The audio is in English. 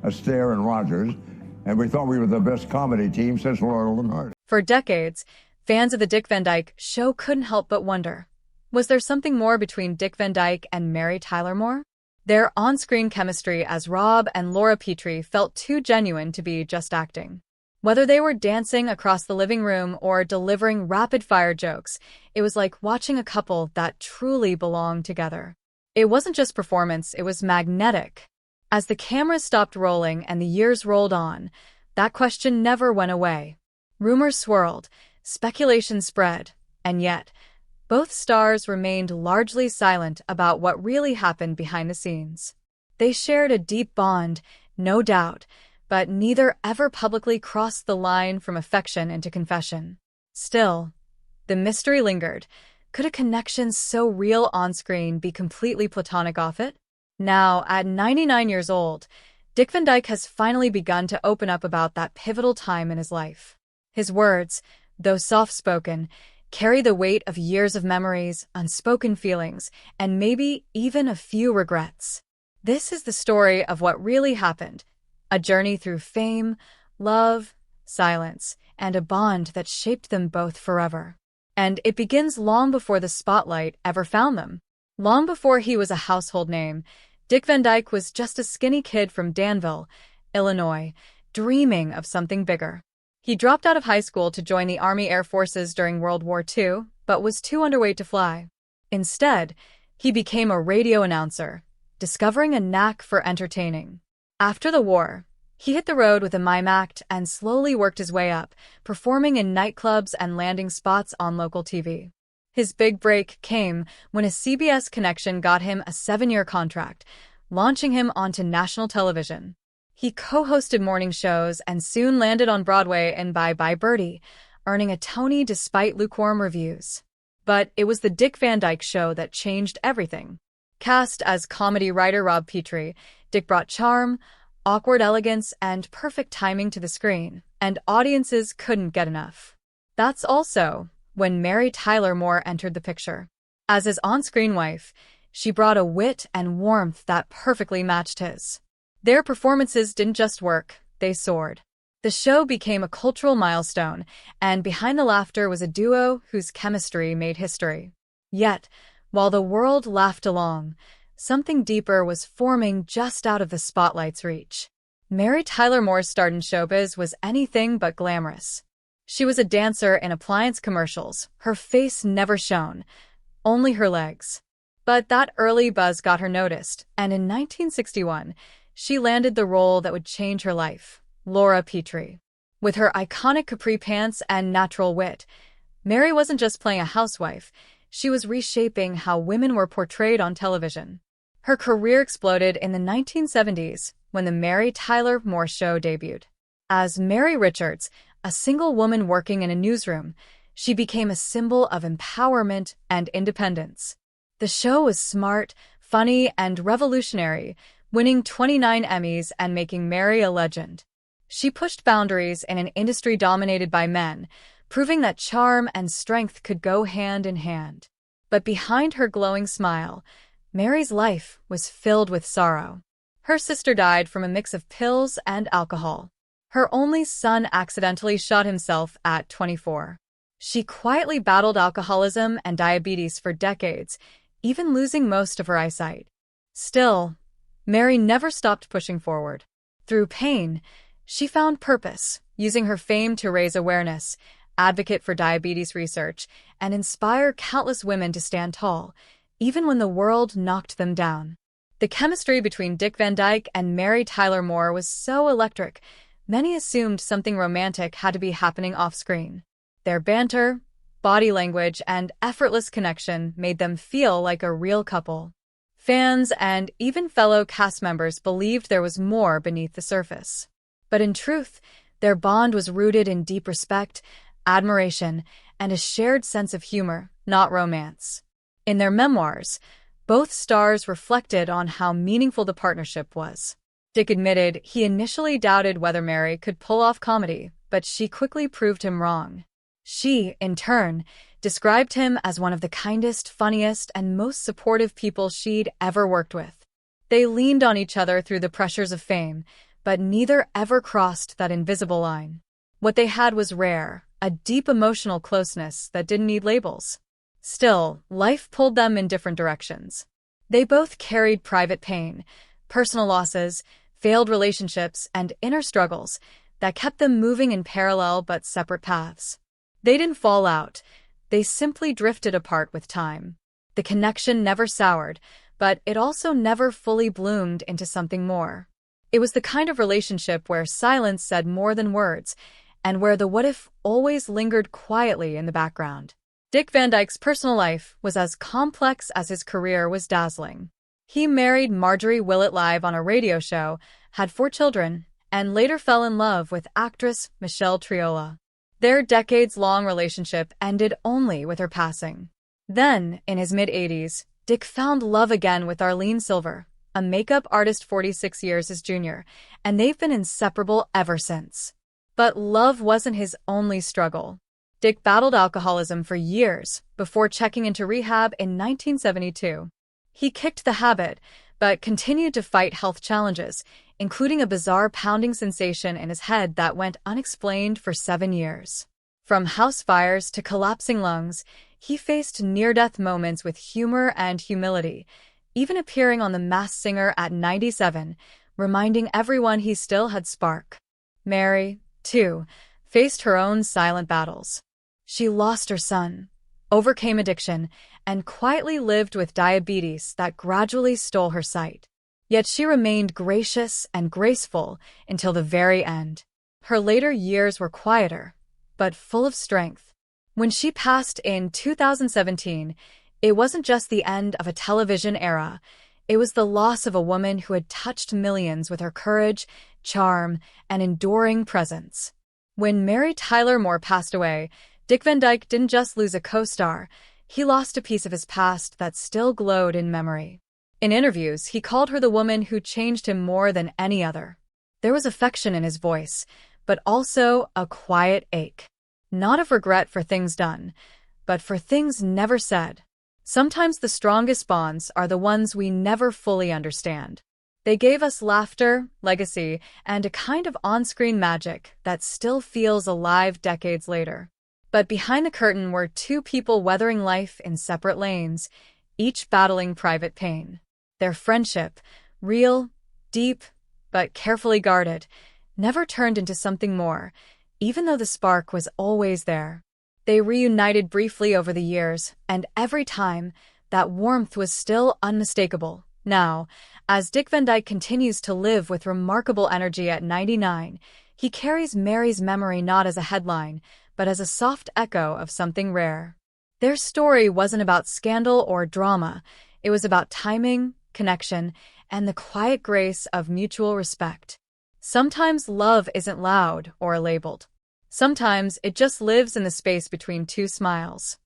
Astaire and Rogers, and we thought we were the best comedy team since Laurel and Hardy. For decades, fans of the Dick Van Dyke Show couldn't help but wonder, was there something more between Dick Van Dyke and Mary Tyler Moore? Their on-screen chemistry as Rob and Laura Petrie felt too genuine to be just acting. Whether they were dancing across the living room or delivering rapid-fire jokes, it was like watching a couple that truly belonged together. It wasn't just performance, it was magnetic. As the cameras stopped rolling and the years rolled on, that question never went away. Rumors swirled, speculation spread, and yet, both stars remained largely silent about what really happened behind the scenes. They shared a deep bond, no doubt, but neither ever publicly crossed the line from affection into confession. Still, the mystery lingered. Could a connection so real on-screen be completely platonic off it? Now, at 99 years old, Dick Van Dyke has finally begun to open up about that pivotal time in his life. His words, though soft-spoken, carry the weight of years of memories, unspoken feelings, and maybe even a few regrets. This is the story of what really happened, a journey through fame, love, silence, and a bond that shaped them both forever. And it begins long before the spotlight ever found them. Long before he was a household name, Dick Van Dyke was just a skinny kid from Danville, Illinois, dreaming of something bigger. He dropped out of high school to join the Army Air Forces during World War II, but was too underweight to fly. Instead, he became a radio announcer, discovering a knack for entertaining. After the war, he hit the road with a mime act and slowly worked his way up, performing in nightclubs and landing spots on local TV. His big break came when a CBS connection got him a 7-year contract, launching him onto national television. He co-hosted morning shows and soon landed on Broadway in Bye Bye Birdie, earning a Tony despite lukewarm reviews. But it was the Dick Van Dyke Show that changed everything. Cast as comedy writer Rob Petrie, Dick brought charm, awkward elegance, and perfect timing to the screen, and audiences couldn't get enough. That's also when Mary Tyler Moore entered the picture. As his on-screen wife, she brought a wit and warmth that perfectly matched his. Their performances didn't just work, they soared. The show became a cultural milestone, and behind the laughter was a duo whose chemistry made history. Yet, while the world laughed along, something deeper was forming just out of the spotlight's reach. Mary Tyler Moore's start in showbiz was anything but glamorous. She was a dancer in appliance commercials. Her face never shone, only her legs. But that early buzz got her noticed, and in 1961, she landed the role that would change her life, Laura Petrie. With her iconic capri pants and natural wit, Mary wasn't just playing a housewife, she was reshaping how women were portrayed on television. Her career exploded in the 1970s when The Mary Tyler Moore Show debuted. As Mary Richards, a single woman working in a newsroom, she became a symbol of empowerment and independence. The show was smart, funny, and revolutionary, winning 29 Emmys and making Mary a legend. She pushed boundaries in an industry dominated by men, proving that charm and strength could go hand in hand. But behind her glowing smile, Mary's life was filled with sorrow. Her sister died from a mix of pills and alcohol. Her only son accidentally shot himself at 24. She quietly battled alcoholism and diabetes for decades, even losing most of her eyesight. Still, Mary never stopped pushing forward. Through pain, she found purpose, using her fame to raise awareness, advocate for diabetes research, and inspire countless women to stand tall, even when the world knocked them down. The chemistry between Dick Van Dyke and Mary Tyler Moore was so electric, many assumed something romantic had to be happening off-screen. Their banter, body language, and effortless connection made them feel like a real couple. Fans and even fellow cast members believed there was more beneath the surface. But in truth, their bond was rooted in deep respect, admiration, and a shared sense of humor, not romance. In their memoirs, both stars reflected on how meaningful the partnership was. Dick admitted he initially doubted whether Mary could pull off comedy, but she quickly proved him wrong. She, in turn, described him as one of the kindest, funniest, and most supportive people she'd ever worked with. They leaned on each other through the pressures of fame, but neither ever crossed that invisible line. What they had was rare, a deep emotional closeness that didn't need labels. Still, life pulled them in different directions. They both carried private pain, personal losses, failed relationships, and inner struggles that kept them moving in parallel but separate paths. They didn't fall out. They simply drifted apart with time. The connection never soured, but it also never fully bloomed into something more. It was the kind of relationship where silence said more than words, and where the what-if always lingered quietly in the background. Dick Van Dyke's personal life was as complex as his career was dazzling. He married Marjorie Willett live on a radio show, had 4 children, and later fell in love with actress Michelle Triola. Their decades-long relationship ended only with her passing. Then, in his mid-80s, Dick found love again with Arlene Silver, a makeup artist 46 years his junior, and they've been inseparable ever since. But love wasn't his only struggle. Dick battled alcoholism for years before checking into rehab in 1972. He kicked the habit, but continued to fight health challenges, including a bizarre pounding sensation in his head that went unexplained for 7 years. From house fires to collapsing lungs, he faced near-death moments with humor and humility, even appearing on The Masked Singer at 97, reminding everyone he still had spark. Mary, too, faced her own silent battles. She lost her son, overcame addiction, and quietly lived with diabetes that gradually stole her sight. Yet she remained gracious and graceful until the very end. Her later years were quieter, but full of strength. When she passed in 2017, it wasn't just the end of a television era. It was the loss of a woman who had touched millions with her courage, charm, and enduring presence. When Mary Tyler Moore passed away, Dick Van Dyke didn't just lose a co-star, he lost a piece of his past that still glowed in memory. In interviews, he called her the woman who changed him more than any other. There was affection in his voice, but also a quiet ache. Not of regret for things done, but for things never said. Sometimes the strongest bonds are the ones we never fully understand. They gave us laughter, legacy, and a kind of on-screen magic that still feels alive decades later. But behind the curtain were 2 people weathering life in separate lanes, each battling private pain. Their friendship, real, deep, but carefully guarded, never turned into something more, even though the spark was always there. They reunited briefly over the years, and every time, that warmth was still unmistakable. Now, as Dick Van Dyke continues to live with remarkable energy at 99, he carries Mary's memory not as a headline, but as a soft echo of something rare. Their story wasn't about scandal or drama. It was about timing, connection, and the quiet grace of mutual respect. Sometimes love isn't loud or labeled. Sometimes it just lives in the space between 2 smiles.